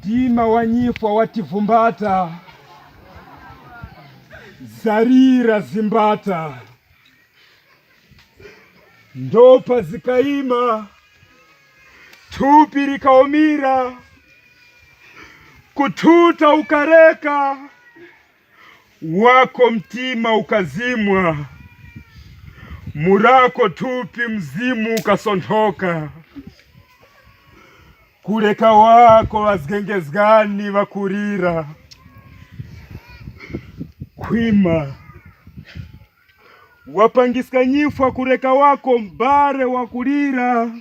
Mdima wanyifwa wativumbata, zarira zimbata, ndopa zikaima, tupi likaumira, kututa ukareka, wako mtima ukazimwa, murako tupi mzimu ukasontoka. Kureka wako wazigengezgani wakurira, kwima wapangisika nyifwa kureka wako mbare wakurira,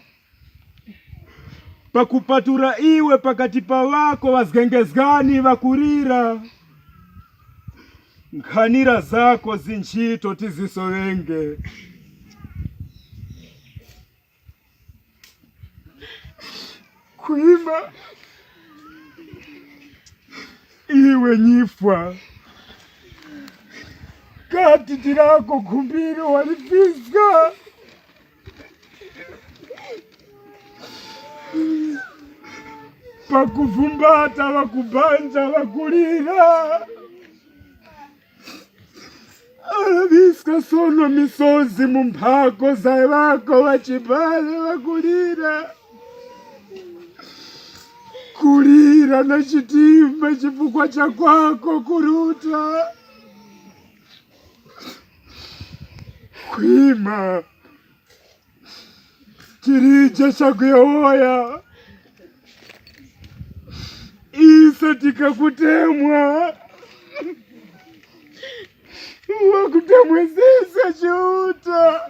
pakupatura iwe pakati pa wako wazigengezgani wakurira. Nkhanira zako zinchito tizisowenge, kwima iwe nyifwa kati tirako kumbiri walifiska, pakuvumbata wakubanja wakulira, alaviska sono misozi mumphako za wako wachibale wakulira, kulira na chitimba chifukwa cha kwako kuruta. Kwima chirija chakuyoya isa tikakutemwa, wakutemwezesa chiuta.